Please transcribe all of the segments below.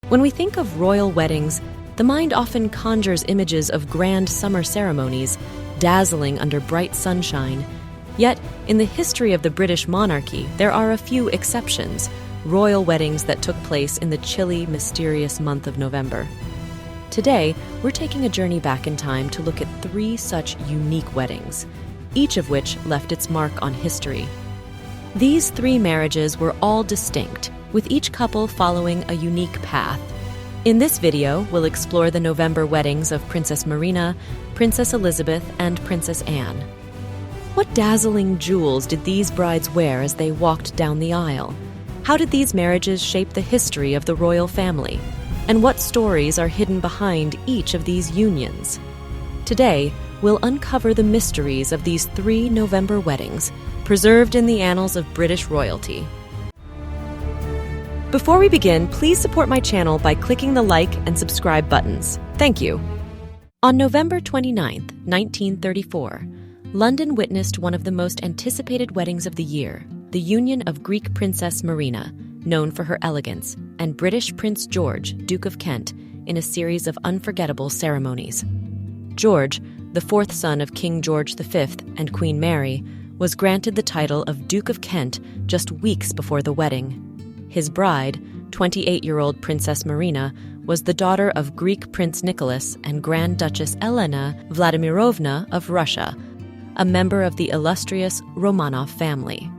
When we think of royal weddings, the mind often conjures images of grand summer ceremonies, dazzling under bright sunshine. Yet, in the history of the British monarchy, there are a few exceptions, royal weddings that took place in the chilly, mysterious month of November. Today, we're taking a journey back in time to look at 3 such unique weddings, each of which left its mark on history. These 3 marriages were all distinct, with each couple following a unique path. In this video, we'll explore the November weddings of Princess Marina, Princess Elizabeth, and Princess Anne. What dazzling jewels did these brides wear as they walked down the aisle? How did these marriages shape the history of the royal family? And what stories are hidden behind each of these unions? Today, we'll uncover the mysteries of these 3 November weddings, preserved in the annals of British royalty. Before we begin, please support my channel by clicking the like and subscribe buttons. Thank you. On November 29, 1934, London witnessed one of the most anticipated weddings of the year, the union of Greek Princess Marina, known for her elegance, and British Prince George, Duke of Kent, in a series of unforgettable ceremonies. George, the 4th son of King George V and Queen Mary, was granted the title of Duke of Kent just weeks before the wedding. His bride, 28-year-old Princess Marina, was the daughter of Greek Prince Nicholas and Grand Duchess Elena Vladimirovna of Russia, a member of the illustrious Romanov family.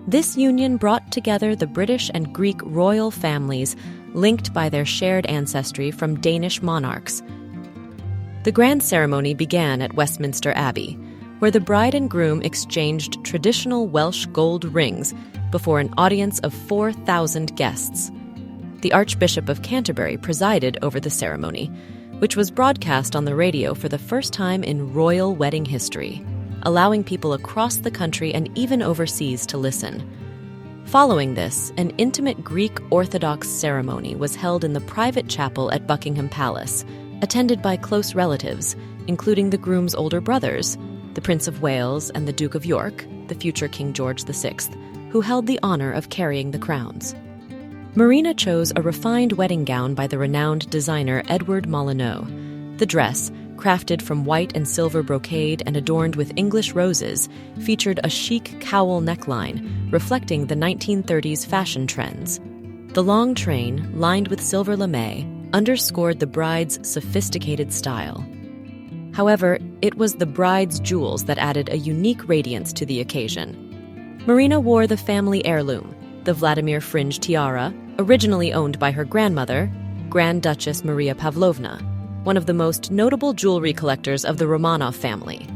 This union brought together the British and Greek royal families linked by their shared ancestry from Danish monarchs. The grand ceremony began at Westminster Abbey, where the bride and groom exchanged traditional Welsh gold rings before an audience of 4,000 guests. The Archbishop of Canterbury presided over the ceremony, which was broadcast on the radio for the first time in royal wedding history, allowing people across the country and even overseas to listen. Following this, an intimate Greek Orthodox ceremony was held in the private chapel at Buckingham Palace, attended by close relatives, including the groom's older brothers, the Prince of Wales and the Duke of York, the future King George VI, who held the honor of carrying the crowns. Marina chose a refined wedding gown by the renowned designer Edward Molyneux. The dress, crafted from white and silver brocade and adorned with English roses, featured a chic cowl neckline, reflecting the 1930s fashion trends. The long train, lined with silver lame, underscored the bride's sophisticated style. However, it was the bride's jewels that added a unique radiance to the occasion. Marina wore the family heirloom, the Vladimir Fringe Tiara, originally owned by her grandmother, Grand Duchess Maria Pavlovna, one of the most notable jewelry collectors of the Romanov family.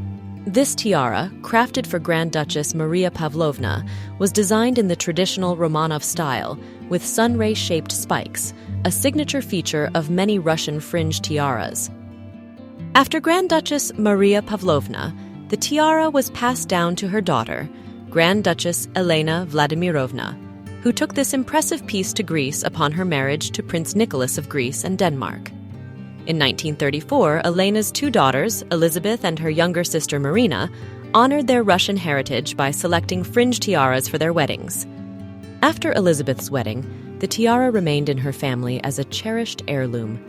This tiara, crafted for Grand Duchess Maria Pavlovna, was designed in the traditional Romanov style, with sunray-shaped spikes, a signature feature of many Russian fringe tiaras. After Grand Duchess Maria Pavlovna, the tiara was passed down to her daughter, Grand Duchess Elena Vladimirovna, who took this impressive piece to Greece upon her marriage to Prince Nicholas of Greece and Denmark. In 1934, Elena's 2 daughters, Elizabeth and her younger sister Marina, honored their Russian heritage by selecting fringe tiaras for their weddings. After Elizabeth's wedding, the tiara remained in her family as a cherished heirloom.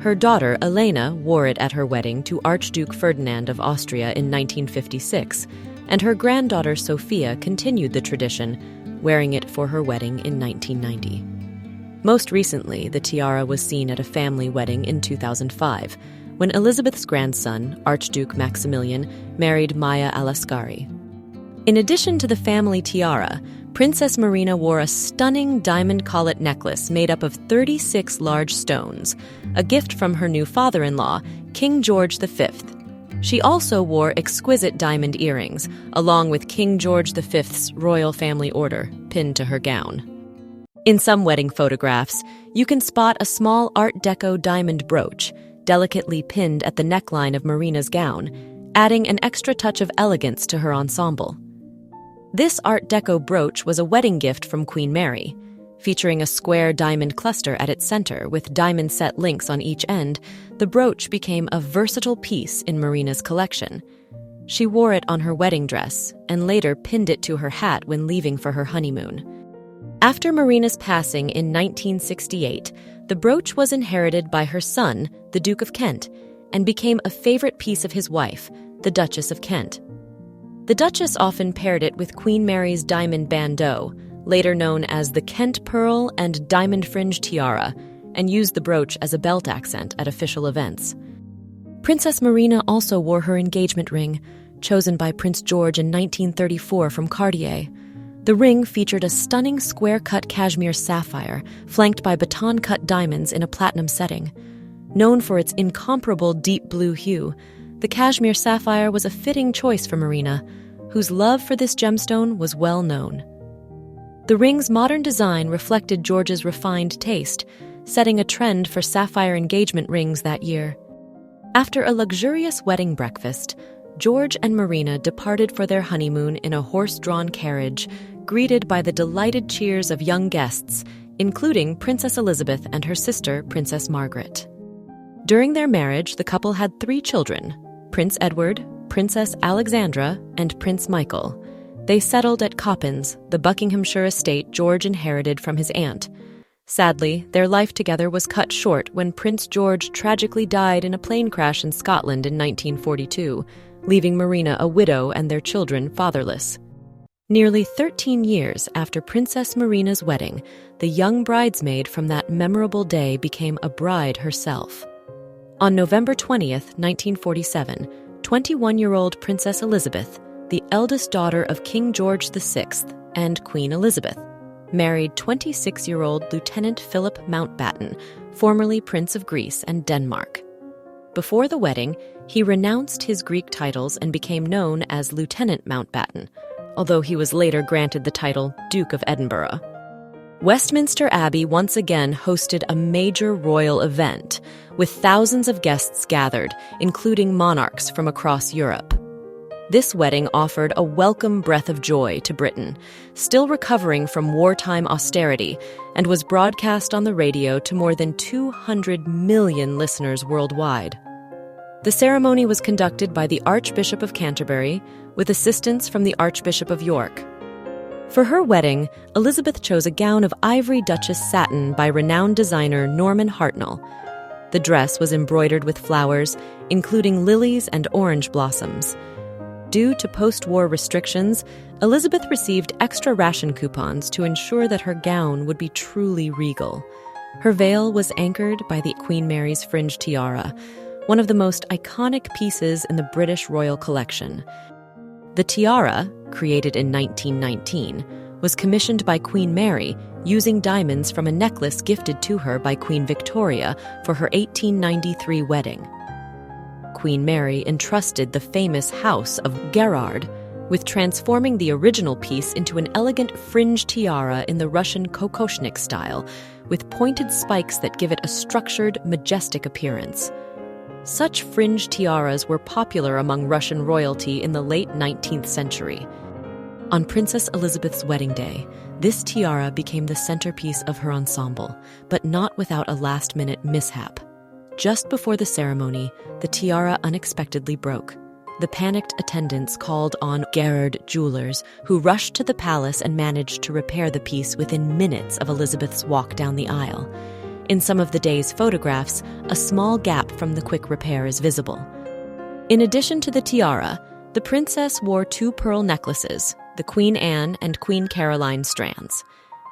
Her daughter, Elena, wore it at her wedding to Archduke Ferdinand of Austria in 1956, and her granddaughter Sophia continued the tradition, wearing it for her wedding in 1990. Most recently, the tiara was seen at a family wedding in 2005, when Elizabeth's grandson, Archduke Maximilian, married Maya Alascari. In addition to the family tiara, Princess Marina wore a stunning diamond collet necklace made up of 36 large stones, a gift from her new father-in-law, King George V. She also wore exquisite diamond earrings, along with King George V's royal family order pinned to her gown. In some wedding photographs, you can spot a small Art Deco diamond brooch, delicately pinned at the neckline of Marina's gown, adding an extra touch of elegance to her ensemble. This Art Deco brooch was a wedding gift from Queen Mary. Featuring a square diamond cluster at its center with diamond-set links on each end, the brooch became a versatile piece in Marina's collection. She wore it on her wedding dress and later pinned it to her hat when leaving for her honeymoon. After Marina's passing in 1968, The brooch was inherited by her son, the Duke of Kent, and became a favorite piece of his wife, the Duchess of Kent. The Duchess often paired it with Queen Mary's diamond bandeau, later known as the Kent Pearl and Diamond Fringe Tiara, and used the brooch as a belt accent at official events. Princess Marina also wore her engagement ring, chosen by Prince George in 1934 from Cartier. The ring featured a stunning square-cut cashmere sapphire, flanked by baton-cut diamonds in a platinum setting. Known for its incomparable deep blue hue, the cashmere sapphire was a fitting choice for Marina, whose love for this gemstone was well known. The ring's modern design reflected George's refined taste, setting a trend for sapphire engagement rings that year. After a luxurious wedding breakfast, George and Marina departed for their honeymoon in a horse-drawn carriage, greeted by the delighted cheers of young guests, including Princess Elizabeth and her sister, Princess Margaret. During their marriage, the couple had 3 children: Prince Edward, Princess Alexandra, and Prince Michael. They settled at Coppens, the Buckinghamshire estate George inherited from his aunt. Sadly, their life together was cut short when Prince George tragically died in a plane crash in Scotland in 1942, leaving Marina a widow and their children fatherless. Nearly 13 years after Princess Marina's wedding, the young bridesmaid from that memorable day became a bride herself. On November 20th, 1947, 21-year-old Princess Elizabeth, the eldest daughter of King George VI and Queen Elizabeth, married 26-year-old Lieutenant Philip Mountbatten, formerly Prince of Greece and Denmark. Before the wedding, he renounced his Greek titles and became known as Lieutenant Mountbatten, although he was later granted the title Duke of Edinburgh. Westminster Abbey once again hosted a major royal event, with thousands of guests gathered, including monarchs from across Europe. This wedding offered a welcome breath of joy to Britain, still recovering from wartime austerity, and was broadcast on the radio to more than 200 million listeners worldwide. The ceremony was conducted by the Archbishop of Canterbury, with assistance from the Archbishop of York. For her wedding, Elizabeth chose a gown of ivory Duchess satin by renowned designer Norman Hartnell. The dress was embroidered with flowers, including lilies and orange blossoms. Due to post-war restrictions, Elizabeth received extra ration coupons to ensure that her gown would be truly regal. Her veil was anchored by the Queen Mary's Fringe Tiara, one of the most iconic pieces in the British royal collection. The tiara, created in 1919, was commissioned by Queen Mary using diamonds from a necklace gifted to her by Queen Victoria for her 1893 wedding. Queen Mary entrusted the famous House of Gerard with transforming the original piece into an elegant fringe tiara in the Russian kokoshnik style, with pointed spikes that give it a structured, majestic appearance. Such fringe tiaras were popular among Russian royalty in the late 19th century. On Princess Elizabeth's wedding day, this tiara became the centerpiece of her ensemble, but not without a last-minute mishap. Just before the ceremony, the tiara unexpectedly broke. The panicked attendants called on Gerard jewelers, who rushed to the palace and managed to repair the piece within minutes of Elizabeth's walk down the aisle. In some of the day's photographs, a small gap from the quick repair is visible. In addition to the tiara, the princess wore 2 pearl necklaces, the Queen Anne and Queen Caroline strands.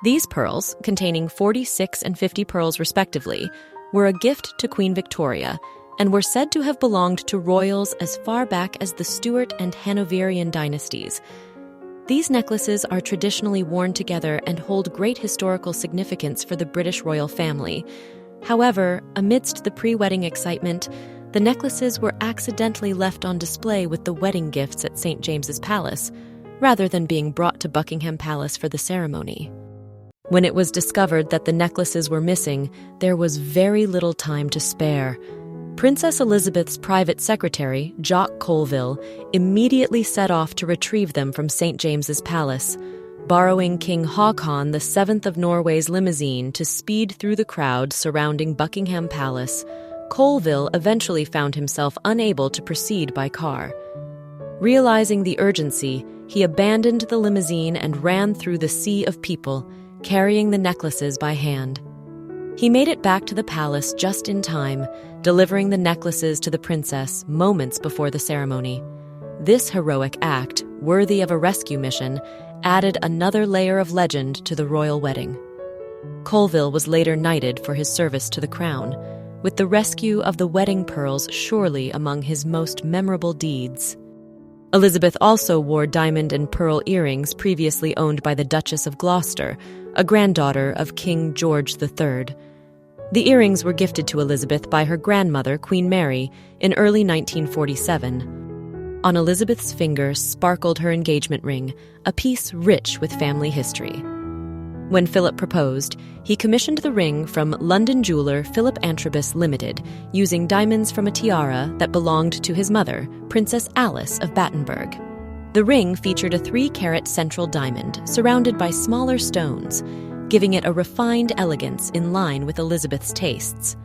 These pearls, containing 46 and 50 pearls respectively, were a gift to Queen Victoria and were said to have belonged to royals as far back as the Stuart and Hanoverian dynasties. These necklaces are traditionally worn together and hold great historical significance for the British royal family. However, amidst the pre-wedding excitement, the necklaces were accidentally left on display with the wedding gifts at St. James's Palace, rather than being brought to Buckingham Palace for the ceremony. When it was discovered that the necklaces were missing, there was very little time to spare. Princess Elizabeth's private secretary, Jock Colville, immediately set off to retrieve them from St. James's Palace. Borrowing King Haakon VII of Norway's limousine to speed through the crowd surrounding Buckingham Palace, Colville eventually found himself unable to proceed by car. Realizing the urgency, he abandoned the limousine and ran through the sea of people, carrying the necklaces by hand. He made it back to the palace just in time, delivering the necklaces to the princess moments before the ceremony. This heroic act, worthy of a rescue mission, added another layer of legend to the royal wedding. Colville was later knighted for his service to the crown, with the rescue of the wedding pearls surely among his most memorable deeds. Elizabeth also wore diamond and pearl earrings previously owned by the Duchess of Gloucester, a granddaughter of King George III. The earrings were gifted to Elizabeth by her grandmother, Queen Mary, in early 1947. On Elizabeth's finger sparkled her engagement ring, a piece rich with family history. When Philip proposed, he commissioned the ring from London jeweler Philip Antrobus Limited, using diamonds from a tiara that belonged to his mother, Princess Alice of Battenberg. The ring featured a 3-carat central diamond surrounded by smaller stones, giving it a refined elegance in line with Elizabeth's tastes.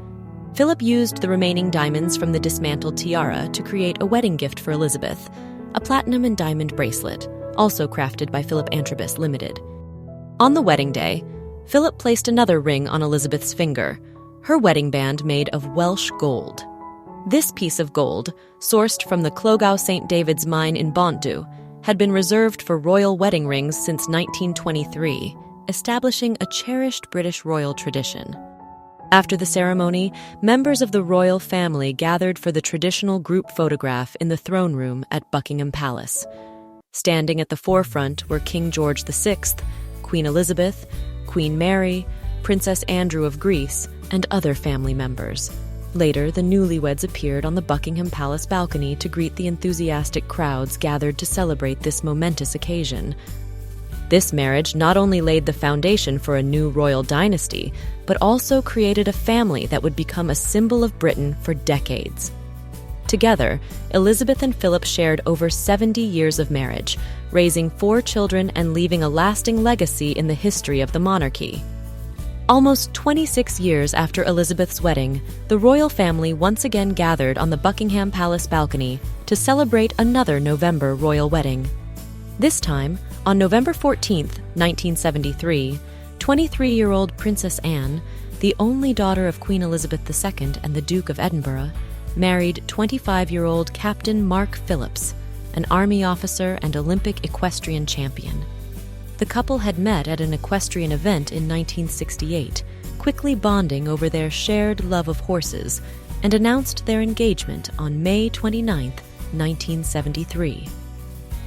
Philip used the remaining diamonds from the dismantled tiara to create a wedding gift for Elizabeth, a platinum and diamond bracelet, also crafted by Philip Antrobus Limited. On the wedding day, Philip placed another ring on Elizabeth's finger, her wedding band made of Welsh gold. This piece of gold, sourced from the Clogau St. David's mine in Bontddu, had been reserved for royal wedding rings since 1923, establishing a cherished British royal tradition. After the ceremony, members of the royal family gathered for the traditional group photograph in the throne room at Buckingham Palace. Standing at the forefront were King George VI, Queen Elizabeth, Queen Mary, Princess Andrew of Greece, and other family members. Later, the newlyweds appeared on the Buckingham Palace balcony to greet the enthusiastic crowds gathered to celebrate this momentous occasion. This marriage not only laid the foundation for a new royal dynasty, but also created a family that would become a symbol of Britain for decades. Together, Elizabeth and Philip shared over 70 years of marriage, raising 4 children and leaving a lasting legacy in the history of the monarchy. Almost 26 years after Elizabeth's wedding, the royal family once again gathered on the Buckingham Palace balcony to celebrate another November royal wedding. This time, on November 14, 1973, 23-year-old Princess Anne, the only daughter of Queen Elizabeth II and the Duke of Edinburgh, married 25-year-old Captain Mark Phillips, an army officer and Olympic equestrian champion. The couple had met at an equestrian event in 1968, quickly bonding over their shared love of horses, and announced their engagement on May 29, 1973.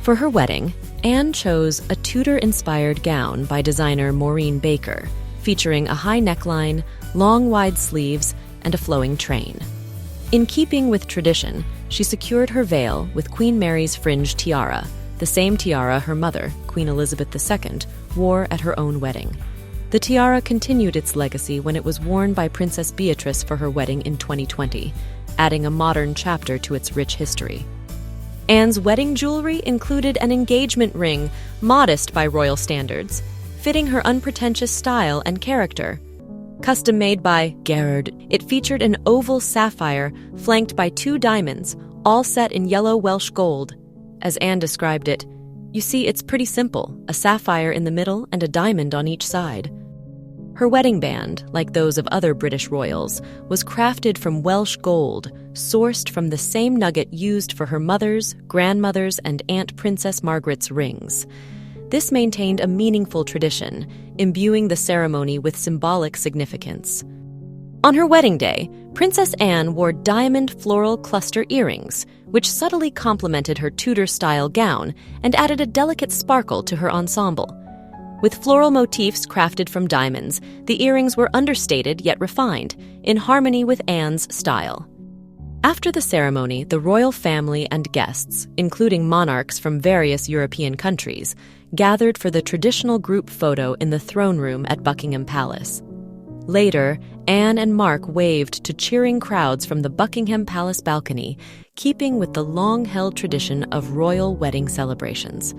For her wedding, Anne chose a Tudor-inspired gown by designer Maureen Baker, featuring a high neckline, long wide sleeves, and a flowing train. In keeping with tradition, she secured her veil with Queen Mary's Fringe Tiara, the same tiara her mother, Queen Elizabeth II, wore at her own wedding. The tiara continued its legacy when it was worn by Princess Beatrice for her wedding in 2020, adding a modern chapter to its rich history. Anne's wedding jewelry included an engagement ring, modest by royal standards, fitting her unpretentious style and character. Custom made by Gerard, it featured an oval sapphire flanked by 2 diamonds, all set in yellow Welsh gold. As Anne described it, "You see, it's pretty simple, a sapphire in the middle and a diamond on each side." Her wedding band, like those of other British royals, was crafted from Welsh gold, sourced from the same nugget used for her mother's, grandmother's, and Aunt Princess Margaret's rings. This maintained a meaningful tradition, imbuing the ceremony with symbolic significance. On her wedding day, Princess Anne wore diamond floral cluster earrings, which subtly complemented her Tudor-style gown and added a delicate sparkle to her ensemble. With floral motifs crafted from diamonds, the earrings were understated yet refined, in harmony with Anne's style. After the ceremony, the royal family and guests, including monarchs from various European countries, gathered for the traditional group photo in the throne room at Buckingham Palace. Later, Anne and Mark waved to cheering crowds from the Buckingham Palace balcony, keeping with the long-held tradition of royal wedding celebrations.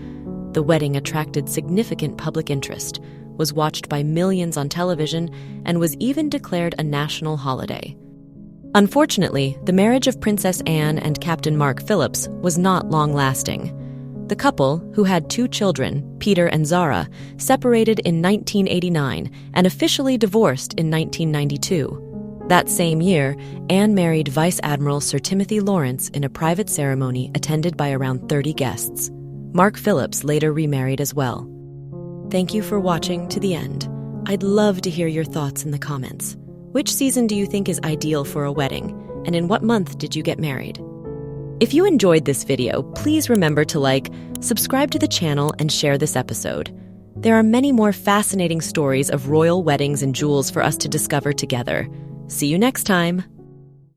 The wedding attracted significant public interest, was watched by millions on television, and was even declared a national holiday. Unfortunately, the marriage of Princess Anne and Captain Mark Phillips was not long-lasting. The couple, who had 2 children, Peter and Zara, separated in 1989 and officially divorced in 1992. That same year, Anne married Vice Admiral Sir Timothy Lawrence in a private ceremony attended by around 30 guests. Mark Phillips later remarried as well. Thank you for watching to the end. I'd love to hear your thoughts in the comments. Which season do you think is ideal for a wedding? And in what month did you get married? If you enjoyed this video, please remember to like, subscribe to the channel, and share this episode. There are many more fascinating stories of royal weddings and jewels for us to discover together. See you next time!